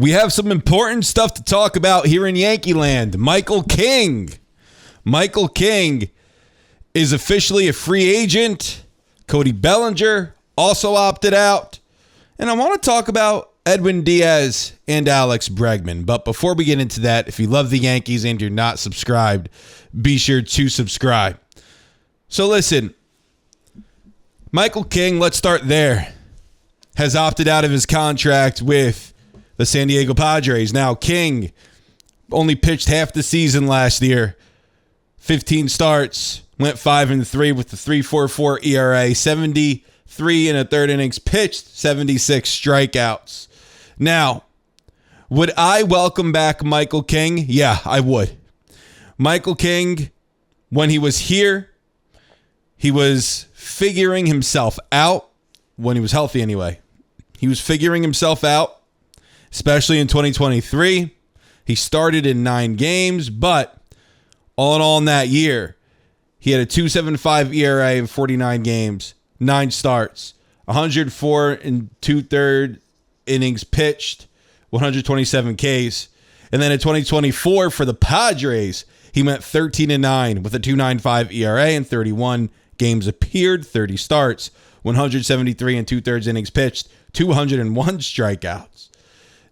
We have some important stuff to talk about here in Yankee land. Michael King. Michael King is officially a free agent. Cody Bellinger also opted out. And I want to talk about Edwin Diaz and Alex Bregman. But before we get into that, if you love the Yankees and you're not subscribed, be sure to subscribe. So listen, Michael King, let's start there, has opted out of his contract with the San Diego Padres. Now, King only pitched half the season last year. 15 starts, went 5-3 with the 3.44 ERA, 73 and a third innings pitched, 76 strikeouts. Now, would I welcome back Michael King? Yeah, I would. Michael King, when he was here, he was figuring himself out, when he was healthy anyway. He was figuring himself out. Especially in 2023. He started in 9 games, but all in all in that year, he had a 2.75 ERA in 49 games, 9 starts, 104 and 2/3 innings pitched, 127 Ks. And then in 2024 for the Padres, he went 13-9 with a 2.95 ERA and 31 games appeared, 30 starts, 173 and 2/3 innings pitched, 201 strikeouts.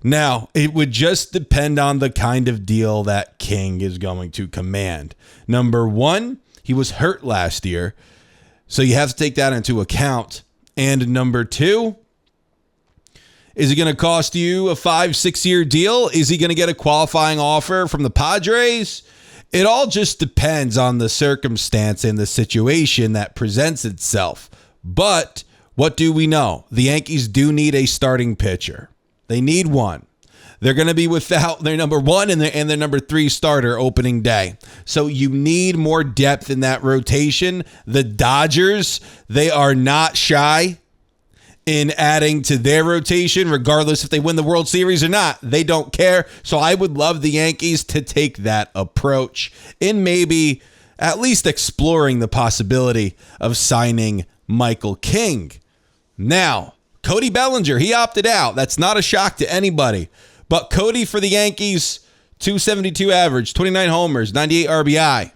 Now, it would just depend on the kind of deal that King is going to command. Number one, he was hurt last year, so you have to take that into account. And number two, is it going to cost you a 5-6 year deal? Is he going to get a qualifying offer from the Padres? It all just depends on the circumstance and the situation that presents itself. But what do we know? The Yankees do need a starting pitcher. They need one. They're going to be without their number one and their number 3 starter opening day. So you need more depth in that rotation. The Dodgers, they are not shy in adding to their rotation, regardless if they win the World Series or not. They don't care. So I would love the Yankees to take that approach in maybe at least exploring the possibility of signing Michael King. Now, Cody Bellinger, he opted out. That's not a shock to anybody. But Cody for the Yankees, 272 average, 29 homers, 98 RBI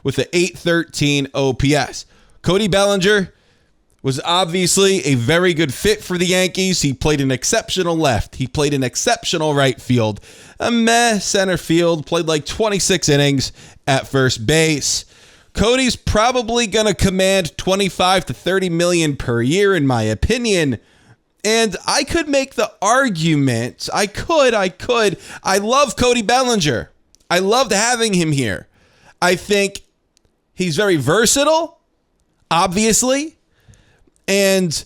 with an 813 OPS. Cody Bellinger was obviously a very good fit for the Yankees. He played an exceptional left. He played an exceptional right field. A meh center field, played like 26 innings at first base. Cody's probably going to command 25 to 30 million per year, in my opinion. And I could make the argument, I love Cody Bellinger. I loved having him here. I think he's very versatile, obviously. And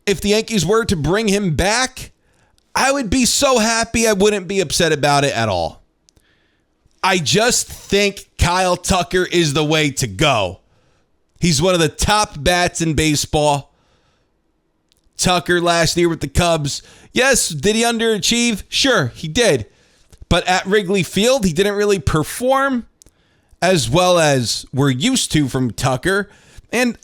if the Yankees were to bring him back, I would be so happy. I wouldn't be upset about it at all. I just think Kyle Tucker is the way to go. He's one of the top bats in baseball. Tucker last year with the Cubs. Yes, did he underachieve? Sure, he did. But at Wrigley Field, he didn't really perform as well as we're used to from Tucker. And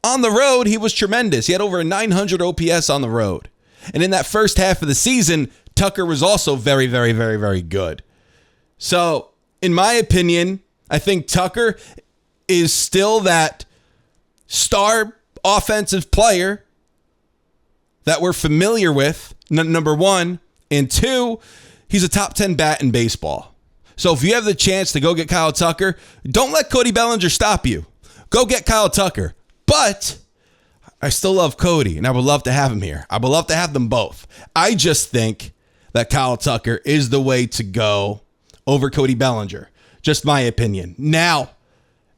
on the road, he was tremendous. He had over a 900 OPS on the road. And in that first half of the season, Tucker was also very, very, very, very good. So, in my opinion, I think Tucker is still that star offensive player that we're familiar with, number one. And two, he's a top 10 bat in baseball. So if you have the chance to go get Kyle Tucker, don't let Cody Bellinger stop you. Go get Kyle Tucker. But I still love Cody, and I would love to have him here. I would love to have them both. I just think that Kyle Tucker is the way to go over Cody Bellinger. Just my opinion. Now,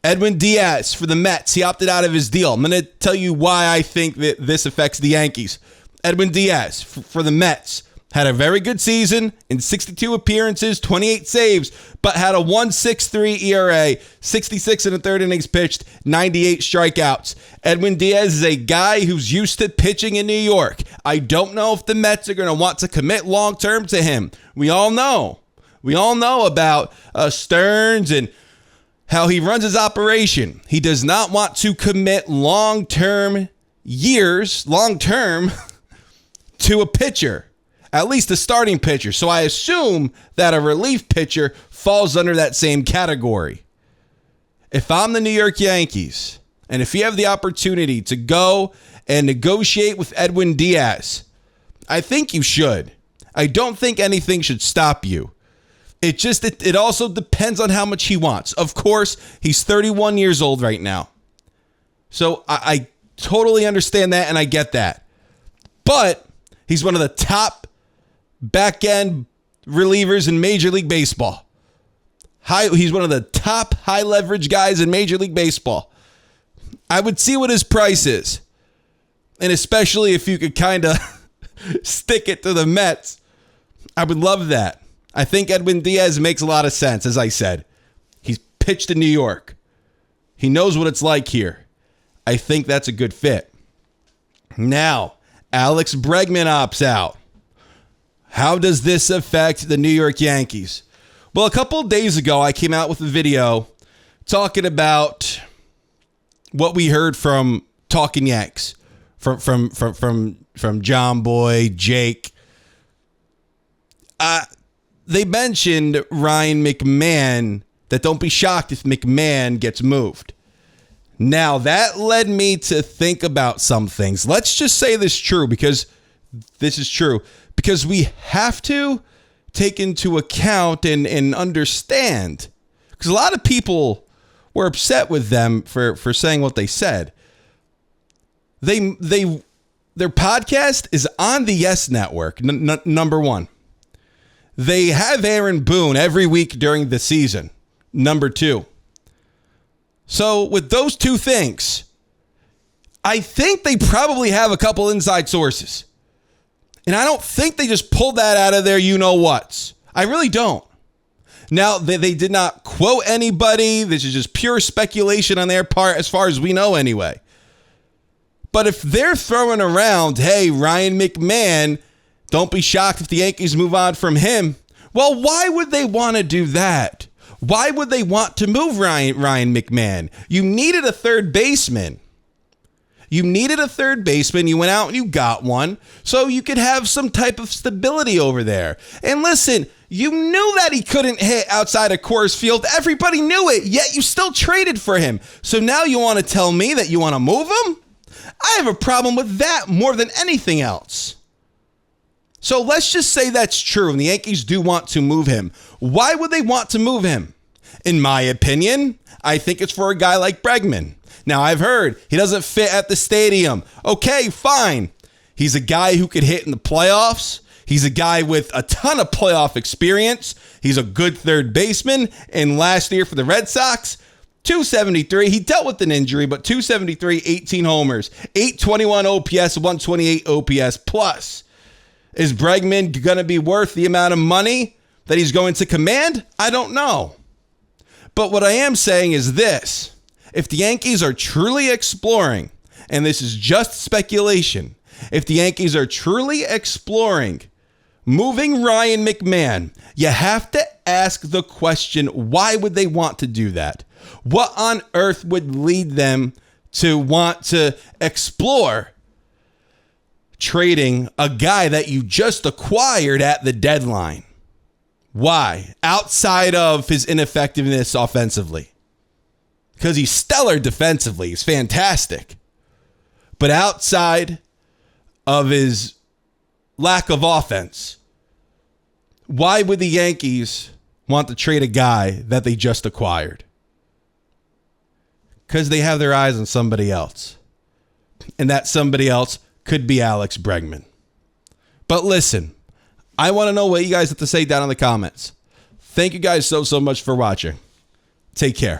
Edwin Diaz for the Mets. He opted out of his deal. I'm going to tell you why I think that this affects the Yankees. Edwin Diaz for the Mets had a very good season in 62 appearances, 28 saves, but had a 1.63 ERA, 66 and a third innings pitched, 98 strikeouts. Edwin Diaz is a guy who's used to pitching in New York. I don't know if the Mets are going to want to commit long-term to him. We all know about Stearns and how he runs his operation. He does not want to commit long-term to a pitcher. At least a starting pitcher. So I assume that a relief pitcher falls under that same category. If I'm the New York Yankees, and if you have the opportunity to go and negotiate with Edwin Diaz, I think you should. I don't think anything should stop you. It also depends on how much he wants. Of course, he's 31 years old right now. So I totally understand that, and I get that. But he's one of the top back-end relievers in Major League Baseball. He's one of the top high-leverage guys in Major League Baseball. I would see what his price is. And especially if you could kind of stick it to the Mets, I would love that. I think Edwin Diaz makes a lot of sense, as I said. He's pitched in New York. He knows what it's like here. I think that's a good fit. Now, Alex Bregman opts out. How does this affect the New York Yankees? Well, a couple of days ago, I came out with a video talking about what we heard from Talking Yanks, from John Boy, Jake. They mentioned Ryan McMahon, that don't be shocked if McMahon gets moved. Now, that led me to think about some things. Let's just say this is true, because this is true. Because we have to take into account and understand. Because a lot of people were upset with them for saying what they said. Their podcast is on the Yes Network, number one. They have Aaron Boone every week during the season, number two. So with those two things, I think they probably have a couple inside sources. And I don't think they just pulled that out of their you-know-whats. I really don't. Now, they did not quote anybody. This is just pure speculation on their part, as far as we know anyway. But if they're throwing around, hey, Ryan McMahon, don't be shocked if the Yankees move on from him. Well, why would they want to do that? Why would they want to move Ryan McMahon? You needed a third baseman. You went out and you got one so you could have some type of stability over there. And listen, you knew that he couldn't hit outside of Coors Field. Everybody knew it, yet you still traded for him. So now you want to tell me that you want to move him? I have a problem with that more than anything else. So let's just say that's true and the Yankees do want to move him. Why would they want to move him? In my opinion, I think it's for a guy like Bregman. Now, I've heard he doesn't fit at the stadium. Okay, fine. He's a guy who could hit in the playoffs. He's a guy with a ton of playoff experience. He's a good third baseman. And last year for the Red Sox, 273. He dealt with an injury, but 273, 18 homers, 821 OPS, 128 OPS plus. Is Bregman going to be worth the amount of money that he's going to command? I don't know. But what I am saying is this. If the Yankees are truly exploring, and this is just speculation, if the Yankees are truly exploring moving Ryan McMahon, you have to ask the question, why would they want to do that? What on earth would lead them to want to explore trading a guy that you just acquired at the deadline? Why? Outside of his ineffectiveness offensively. Because he's stellar defensively. He's fantastic. But outside of his lack of offense, why would the Yankees want to trade a guy that they just acquired? Because they have their eyes on somebody else. And that somebody else could be Alex Bregman. But listen, I want to know what you guys have to say down in the comments. Thank you guys so much for watching. Take care.